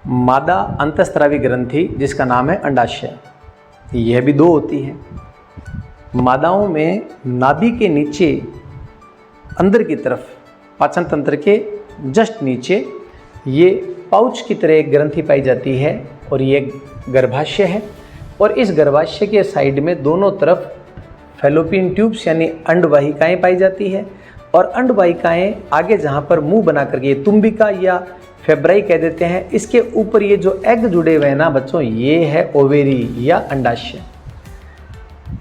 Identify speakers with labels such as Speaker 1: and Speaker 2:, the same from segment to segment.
Speaker 1: मादा अंतःस्रावी ग्रंथि जिसका नाम है अंडाशय, यह भी दो होती है। मादाओं में नाभि के नीचे अंदर की तरफ पाचन तंत्र के जस्ट नीचे ये पाउच की तरह एक ग्रंथि पाई जाती है और ये गर्भाशय है। और इस गर्भाशय के साइड में दोनों तरफ फैलोपियन ट्यूब्स यानी अंडवाहिकाएं पाई जाती है। और अंडवाहिकाएं आगे जहाँ पर मुंह बना करके तुम्बिका या फेब्राई कह देते हैं, इसके ऊपर ये जो एग जुड़े हुए हैं ना बच्चों, ये है ओवेरी या अंडाशय।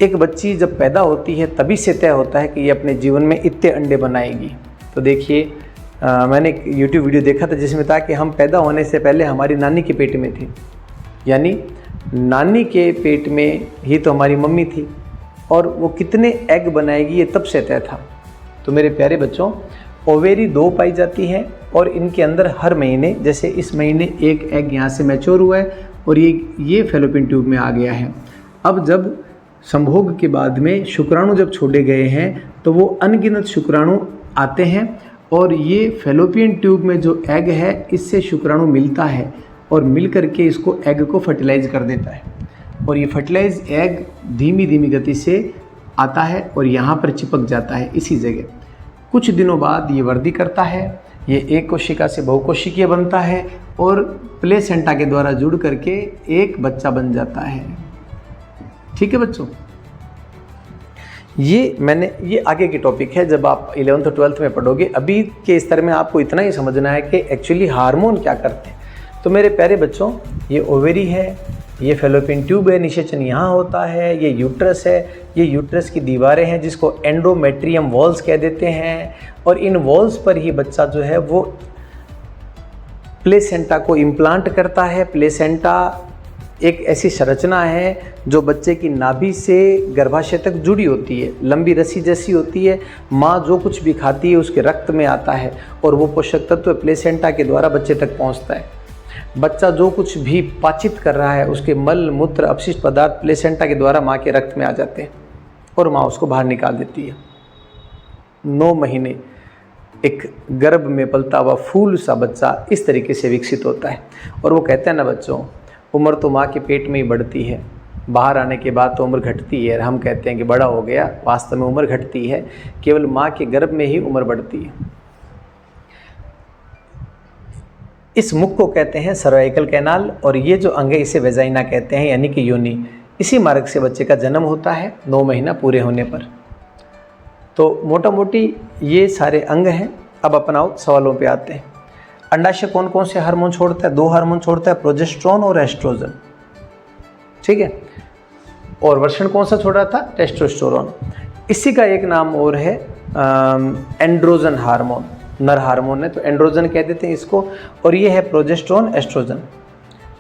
Speaker 1: एक बच्ची जब पैदा होती है तभी से तय होता है कि ये अपने जीवन में इतने अंडे बनाएगी। तो देखिए मैंने एक YouTube वीडियो देखा था जिसमें था कि हम पैदा होने से पहले हमारी नानी के पेट में थे, यानी नानी के पेट में ही तो हमारी मम्मी थी और वो कितने एग बनाएगी ये तब से तय था। तो मेरे प्यारे बच्चों, ओवेरी दो पाई जाती है और इनके अंदर हर महीने, जैसे इस महीने एक एग यहाँ से मैच्योर हुआ है और ये फैलोपियन ट्यूब में आ गया है। अब जब संभोग के बाद में शुक्राणु जब छोड़े गए हैं तो वो अनगिनत शुक्राणु आते हैं और ये फैलोपियन ट्यूब में जो एग है इससे शुक्राणु मिलता है और मिल करके इसको एग को फर्टिलाइज कर देता है। और ये फर्टिलाइज एग धीमी धीमी गति से आता है और यहाँ पर चिपक जाता है इसी जगह। कुछ दिनों बाद ये वृद्धि करता है, ये एक कोशिका से बहुकोशिकीय बनता है और प्लेसेंटा के द्वारा जुड़ करके एक बच्चा बन जाता है। ठीक है बच्चों, ये आगे की टॉपिक है, जब आप 11th और 12th में पढ़ोगे। अभी के स्तर में आपको इतना ही समझना है कि एक्चुअली हार्मोन क्या करते हैं। तो मेरे प्यारे बच्चों, ये ओवेरी है, ये फैलोपियन ट्यूब है, निषेचन यहाँ होता है, ये यूट्रस है, ये यूट्रस की दीवारें हैं जिसको एंडोमेट्रियम वॉल्स कह देते हैं। और इन वॉल्स पर ही बच्चा जो है वो प्लेसेंटा को इम्प्लांट करता है। प्लेसेंटा एक ऐसी संरचना है जो बच्चे की नाभि से गर्भाशय तक जुड़ी होती है, लंबी रस्सी जैसी होती है। माँ जो कुछ भी खाती है उसके रक्त में आता है और वो पोषक तत्व प्लेसेंटा के द्वारा बच्चे तक पहुँचता है। बच्चा जो कुछ भी पाचित कर रहा है उसके मल मूत्र अपशिष्ट पदार्थ प्लेसेंटा के द्वारा माँ के रक्त में आ जाते हैं और माँ उसको बाहर निकाल देती है। 9 महीने एक गर्भ में पलता हुआ फूल सा बच्चा इस तरीके से विकसित होता है। और वो कहते हैं ना बच्चों, उम्र तो माँ के पेट में ही बढ़ती है, बाहर आने के बाद तो उम्र घटती है। हम कहते हैं कि बड़ा हो गया, वास्तव में उम्र घटती है, केवल माँ के गर्भ में ही उम्र बढ़ती है। इस मुख को कहते हैं सर्वाइकल कैनाल और ये जो अंग है इसे वेजाइना कहते हैं, यानी कि योनि। इसी मार्ग से बच्चे का जन्म होता है 9 महीना पूरे होने पर। तो मोटा मोटी ये सारे अंग हैं। अब अपना सवालों पे आते हैं। अंडाशय कौन कौन से हार्मोन छोड़ता है? 2 हार्मोन छोड़ता है, प्रोजेस्टेरोन और एस्ट्रोजन। ठीक है। और वर्षण कौन सा छोड़ रहा था? टेस्टोस्टेरोन। इसी का एक नाम और है एंड्रोजन हार्मोन, नर हार्मोन है तो एंड्रोजन कह देते हैं इसको। और ये है प्रोजेस्टेरोन, एस्ट्रोजन।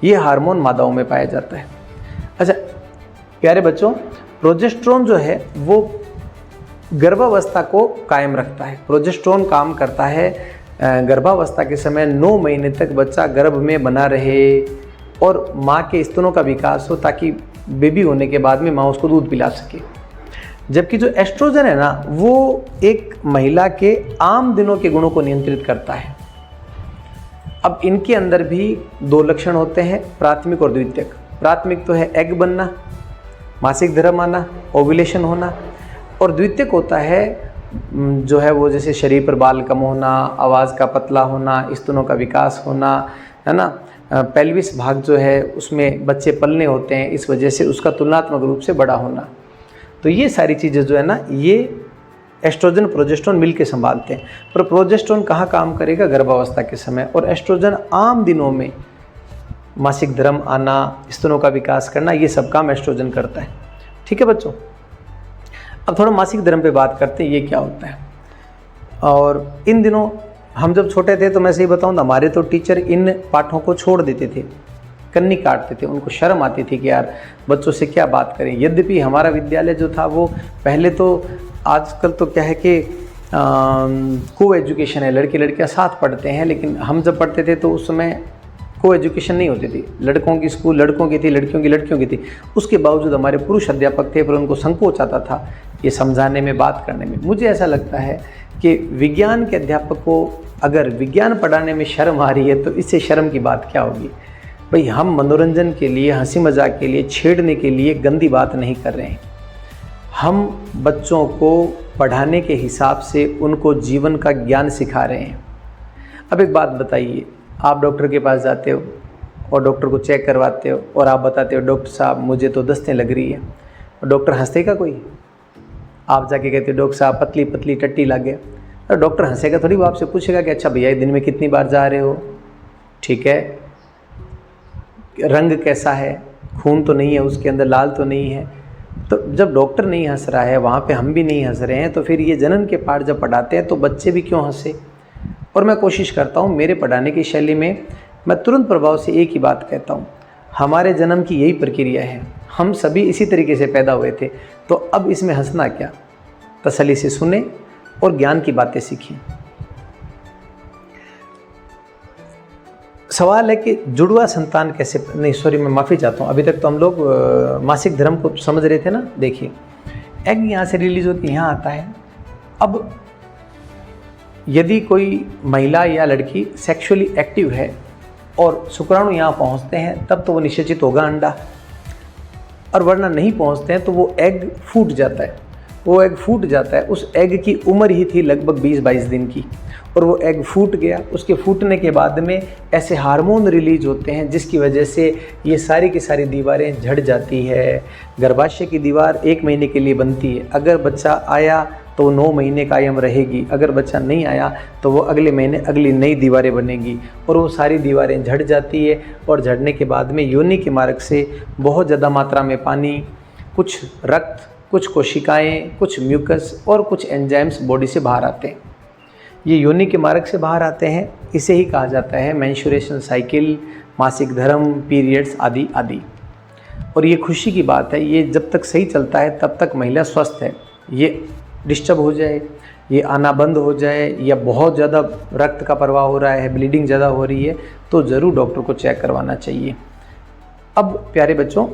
Speaker 1: ये हार्मोन मादाओं में पाया जाता है। अच्छा प्यारे बच्चों, प्रोजेस्टेरोन जो है वो गर्भावस्था को कायम रखता है। प्रोजेस्टेरोन काम करता है गर्भावस्था के समय 9 महीने तक बच्चा गर्भ में बना रहे और माँ के स्तनों का विकास हो ताकि बेबी होने के बाद में माँ उसको दूध पिला सके। जबकि जो एस्ट्रोजन है ना वो एक महिला के आम दिनों के गुणों को नियंत्रित करता है। अब इनके अंदर भी 2 लक्षण होते हैं, प्राथमिक और द्वितीयक। प्राथमिक तो है एग बनना, मासिक धर्म आना, ओव्यूलेशन होना। और द्वितीयक होता है जो है वो जैसे शरीर पर बाल कम होना, आवाज़ का पतला होना, स्तनों का विकास होना, है ना। पेल्विस भाग जो है उसमें बच्चे पलने होते हैं, इस वजह से उसका तुलनात्मक रूप से बड़ा होना। तो ये सारी चीज़ें जो है ना ये एस्ट्रोजन प्रोजेस्टेरोन मिल के संभालते हैं। पर प्रोजेस्टेरोन कहाँ काम करेगा? गर्भावस्था के समय। और एस्ट्रोजन आम दिनों में मासिक धर्म आना, स्तनों का विकास करना, ये सब काम एस्ट्रोजन करता है। ठीक है बच्चों। अब थोड़ा मासिक धर्म पे बात करते हैं, ये क्या होता है। और इन दिनों हम जब छोटे थे तो मैं सही बताऊँ, हमारे तो टीचर इन पाठों को छोड़ देते थे, कन्नी काटते थे। उनको शर्म आती थी कि यार बच्चों से क्या बात करें। यद्यपि हमारा विद्यालय जो था वो पहले तो, आजकल तो क्या है कि को एजुकेशन है, लड़के लड़कियां साथ पढ़ते हैं, लेकिन हम जब पढ़ते थे तो उस समय को एजुकेशन नहीं होती थी। लड़कों की स्कूल लड़कों की थी, लड़कियों की लड़कियों की थी। उसके बावजूद हमारे पुरुष अध्यापक थे, पर उनको संकोच आता था ये समझाने में, बात करने में। मुझे ऐसा लगता है कि विज्ञान के अध्यापक को अगर विज्ञान पढ़ाने में शर्म आ रही है तो इससे शर्म की बात क्या होगी। भाई हम मनोरंजन के लिए, हंसी मजाक के लिए, छेड़ने के लिए गंदी बात नहीं कर रहे हैं। हम बच्चों को पढ़ाने के हिसाब से उनको जीवन का ज्ञान सिखा रहे हैं। अब एक बात बताइए, आप डॉक्टर के पास जाते हो और डॉक्टर को चेक करवाते हो और आप बताते हो डॉक्टर साहब मुझे तो दस्तें लग रही है, और डॉक्टर हंसेगा कोई? आप जाके कहते हो डॉक्टर साहब पतली पतली टट्टी लग गया, तो डॉक्टर हंसेगा थोड़ी, वो आपसे पूछेगा कि अच्छा भैया दिन में कितनी बार जा रहे हो, ठीक है, रंग कैसा है, खून तो नहीं है उसके अंदर, लाल तो नहीं है। तो जब डॉक्टर नहीं हंस रहा है, वहाँ पे हम भी नहीं हंस रहे हैं, तो फिर ये जनन के पाठ जब पढ़ाते हैं तो बच्चे भी क्यों हंसे? और मैं कोशिश करता हूँ मेरे पढ़ाने की शैली में मैं तुरंत प्रभाव से एक ही बात कहता हूँ, हमारे जन्म की यही प्रक्रिया है, हम सभी इसी तरीके से पैदा हुए थे, तो अब इसमें हंसना क्या? तसल्ली से सुने और ज्ञान की बातें सीखें। सवाल है कि जुड़वा संतान कैसे, नहीं सॉरी मैं माफ़ी चाहता हूँ, अभी तक तो हम लोग मासिक धर्म को समझ रहे थे ना। देखिए एग यहाँ से रिलीज होती यहाँ आता है। अब यदि कोई महिला या लड़की सेक्सुअली एक्टिव है और शुक्राणु यहाँ पहुँचते हैं तब तो वो निषेचित होगा अंडा, और वरना नहीं पहुँचते हैं तो वो एग फूट जाता है। वो एग फूट जाता है, उस एग की उम्र ही थी लगभग 20-22 दिन की, और वो एग फूट गया। उसके फूटने के बाद में ऐसे हार्मोन रिलीज होते हैं जिसकी वजह से ये सारी की सारी दीवारें झड़ जाती है। गर्भाशय की दीवार 1 महीने के लिए बनती है, अगर बच्चा आया तो वो 9 महीने कायम रहेगी, अगर बच्चा नहीं आया तो वो अगले महीने अगली नई दीवारें बनेगी, और वो सारी दीवारें झड़ जाती है। और झड़ने के बाद में योनि के मार्ग से बहुत ज़्यादा मात्रा में पानी, कुछ रक्त, कुछ कोशिकाएं, कुछ म्यूकस और कुछ एंजाइम्स बॉडी से बाहर आते हैं। ये योनि के मार्ग से बाहर आते हैं, इसे ही कहा जाता है मेंस्ट्रुएशन साइकिल, मासिक धर्म, पीरियड्स आदि आदि। और ये खुशी की बात है, ये जब तक सही चलता है तब तक महिला स्वस्थ है। ये डिस्टर्ब हो जाए, ये आना बंद हो जाए, या बहुत ज़्यादा रक्त का प्रवाह हो रहा है, ब्लीडिंग ज़्यादा हो रही है, तो ज़रूर डॉक्टर को चेक करवाना चाहिए। अब प्यारे बच्चों,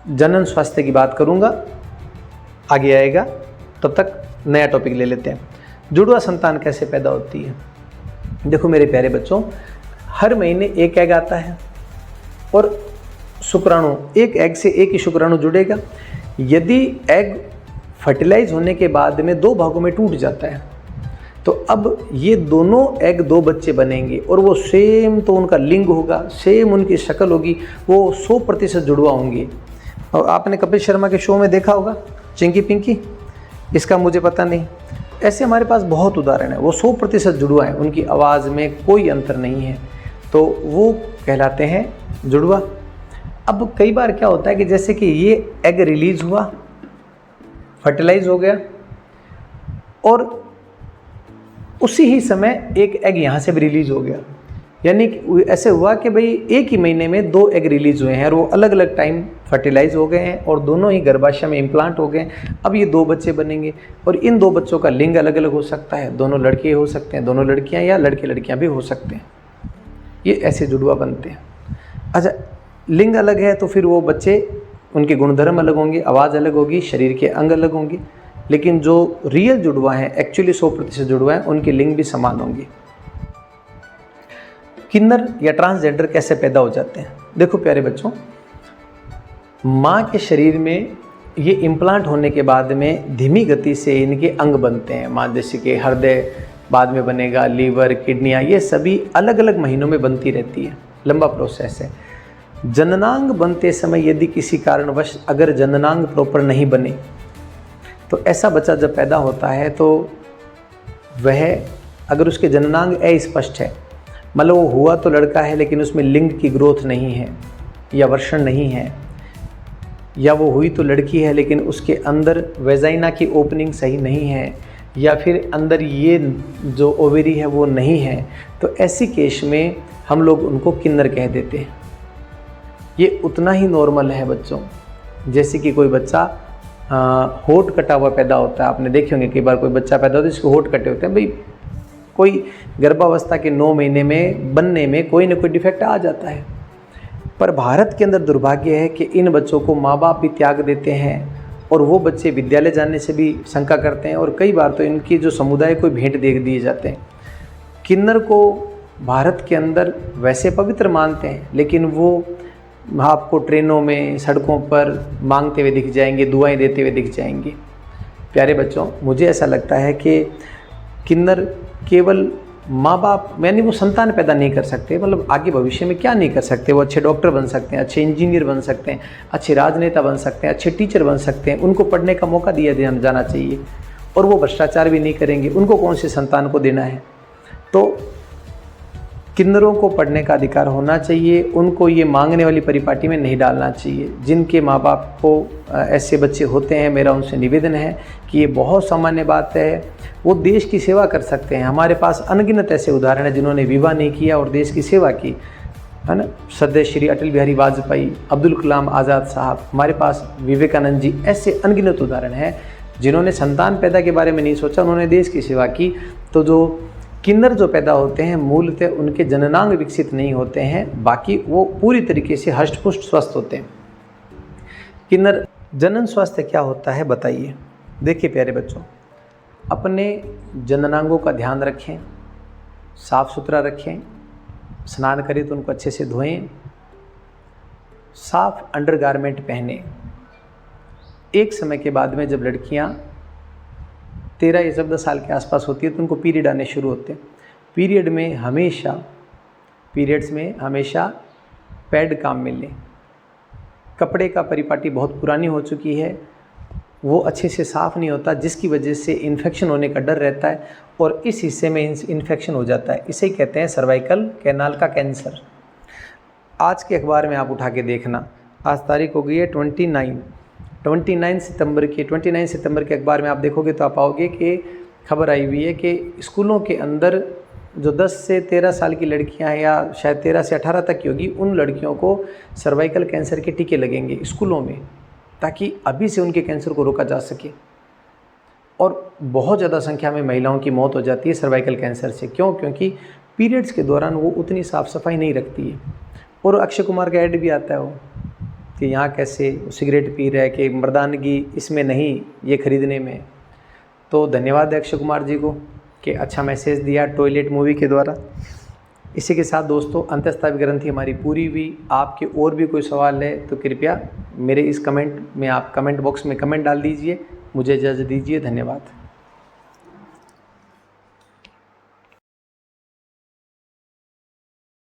Speaker 1: जनन स्वास्थ्य की बात करूँगा, आगे आएगा, तब तक नया टॉपिक ले लेते हैं। जुड़वा संतान कैसे पैदा होती है? देखो मेरे प्यारे बच्चों, हर महीने एक एग आता है और शुक्राणु, एक एग से एक ही शुक्राणु जुड़ेगा। यदि एग फर्टिलाइज होने के बाद में 2 भागों में टूट जाता है तो अब ये दोनों एग 2 बच्चे बनेंगे, और वो सेम, तो उनका लिंग होगा, सेम उनकी शक्ल होगी, वो 100% जुड़वा होंगे। और आपने कपिल शर्मा के शो में देखा होगा चिंकी पिंकी, इसका मुझे पता नहीं, ऐसे हमारे पास बहुत उदाहरण है। वो 100% जुड़वा है, उनकी आवाज़ में कोई अंतर नहीं है, तो वो कहलाते हैं जुड़वा। अब कई बार क्या होता है कि जैसे कि ये एग रिलीज हुआ, फर्टिलाइज हो गया, और उसी ही समय एक एग यहाँ से भी रिलीज हो गया, यानी कि ऐसे हुआ कि भाई एक ही महीने में 2 एग रिलीज हुए हैं और वो अलग अलग टाइम फर्टिलाइज हो गए हैं और दोनों ही गर्भाशय में इम्प्लांट हो गए। अब ये 2 बच्चे बनेंगे, और इन 2 बच्चों का लिंग अलग अलग हो सकता है, दोनों लड़के हो सकते हैं, दोनों लड़कियां, या लड़के लड़कियां भी हो सकते हैं। ये ऐसे जुड़वा बनते हैं। अच्छा, लिंग अलग है तो फिर वो बच्चे, उनके गुणधर्म अलग होंगे, आवाज़ अलग होगी, शरीर के अंग अलग होंगे, लेकिन जो रियल जुड़वा हैं, एक्चुअली 100% जुड़वा हैं, उनके लिंग भी समान होंगे। किन्नर या ट्रांसजेंडर कैसे पैदा हो जाते हैं? देखो प्यारे बच्चों, माँ के शरीर में ये इम्प्लांट होने के बाद में धीमी गति से इनके अंग बनते हैं। माँ जैसे कि हृदय बाद में बनेगा, लीवर, किडनियाँ, ये सभी अलग अलग महीनों में बनती रहती है, लंबा प्रोसेस है। जननांग बनते समय यदि किसी कारणवश अगर जननांग प्रॉपर नहीं बने तो ऐसा बच्चा जब पैदा होता है तो वह, अगर उसके जननांग अस्पष्ट है, मतलब वो हुआ तो लड़का है लेकिन उसमें लिंग की ग्रोथ नहीं है या वर्षण नहीं है, या वो हुई तो लड़की है लेकिन उसके अंदर वेजाइना की ओपनिंग सही नहीं है, या फिर अंदर ये जो ओवेरी है वो नहीं है, तो ऐसी केस में हम लोग उनको किन्नर कह देते हैं। ये उतना ही नॉर्मल है बच्चों, जैसे कि कोई बच्चा होठ कटा हुआ पैदा होता है। आपने देखे होंगे कई बार कोई बच्चा पैदा होता है जिसको होठ कटे होते हैं। भाई कोई गर्भावस्था के 9 महीने में बनने में कोई ना कोई डिफेक्ट आ जाता है, पर भारत के अंदर दुर्भाग्य है कि इन बच्चों को माँ बाप भी त्याग देते हैं और वो बच्चे विद्यालय जाने से भी शंका करते हैं, और कई बार तो इनकी जो समुदाय को भेंट दे दिए जाते हैं। किन्नर को भारत के अंदर वैसे पवित्र मानते हैं, लेकिन वो आपको ट्रेनों में, सड़कों पर मांगते हुए दिख जाएंगे, दुआएं देते हुए दिख जाएंगे। प्यारे बच्चों, मुझे ऐसा लगता है कि किन्नर केवल माँ बाप, यानी वो संतान पैदा नहीं कर सकते, मतलब आगे भविष्य में क्या नहीं कर सकते। वो अच्छे डॉक्टर बन सकते हैं, अच्छे इंजीनियर बन सकते हैं, अच्छे राजनेता बन सकते हैं, अच्छे टीचर बन सकते हैं। उनको पढ़ने का मौका दिया जाना चाहिए, और वो भ्रष्टाचार भी नहीं करेंगे। उनको कौन से संतान को देना है? तो किन्नरों को पढ़ने का अधिकार होना चाहिए, उनको ये मांगने वाली परिपाटी में नहीं डालना चाहिए। जिनके माँ बाप को ऐसे बच्चे होते हैं, मेरा उनसे निवेदन है कि ये बहुत सामान्य बात है, वो देश की सेवा कर सकते हैं। हमारे पास अनगिनत ऐसे उदाहरण हैं जिन्होंने विवाह नहीं किया और देश की सेवा की, है ना। सदैव श्री अटल बिहारी वाजपेयी, अब्दुल कलाम आज़ाद साहब, हमारे पास विवेकानंद जी, ऐसे अनगिनत उदाहरण हैं जिन्होंने संतान पैदा के बारे में नहीं सोचा, उन्होंने देश की सेवा की। तो जो किन्नर जो पैदा होते हैं, मूलतः उनके जननांग विकसित नहीं होते हैं, बाकी वो पूरी तरीके से हष्ट-पुष्ट स्वस्थ होते हैं। किन्नर जनन स्वास्थ्य क्या होता है बताइए। देखिए प्यारे बच्चों, अपने जननांगों का ध्यान रखें, साफ सुथरा रखें, स्नान करें तो उनको अच्छे से धोएं, साफ अंडरगारमेंट पहने। एक समय के बाद में जब लड़कियां 13 या 14 साल के आसपास होती है तो उनको पीरियड आने शुरू होते हैं। पीरियड्स में हमेशा पैड काम में लें। कपड़े का परिपाटी बहुत पुरानी हो चुकी है, वो अच्छे से साफ़ नहीं होता, जिसकी वजह से इन्फेक्शन होने का डर रहता है और इस हिस्से में इन्फेक्शन हो जाता है। इसे कहते हैं सर्वाइकल कैनाल का कैंसर। आज के अखबार में आप उठा के देखना, आज तारीख हो गई है 29 सितंबर के अखबार में आप देखोगे तो आप पाओगे कि खबर आई हुई है कि स्कूलों के अंदर जो 10 से 13 साल की लड़कियां हैं, या शायद 13 से 18 तक की होगी, उन लड़कियों को सर्वाइकल कैंसर के टीके लगेंगे स्कूलों में, ताकि अभी से उनके कैंसर को रोका जा सके। और बहुत ज़्यादा संख्या में महिलाओं की मौत हो जाती है सर्वाइकल कैंसर से। क्यों? क्योंकि पीरियड्स के दौरान वो उतनी साफ़ सफाई नहीं रखती है। और अक्षय कुमार का ऐड भी आता है वो कि यहाँ कैसे सिगरेट पी रहा है, कि मर्दानगी इसमें नहीं, ये खरीदने में। तो धन्यवाद है अक्षय कुमार जी को कि अच्छा मैसेज दिया टॉयलेट मूवी के द्वारा। इसी के साथ दोस्तों, अंतस्तः ग्रंथि हमारी पूरी हुई। आपके और भी कोई सवाल है तो कृपया मेरे इस कमेंट में, आप कमेंट बॉक्स में कमेंट डाल दीजिए। मुझे इजाज़त दीजिए। धन्यवाद।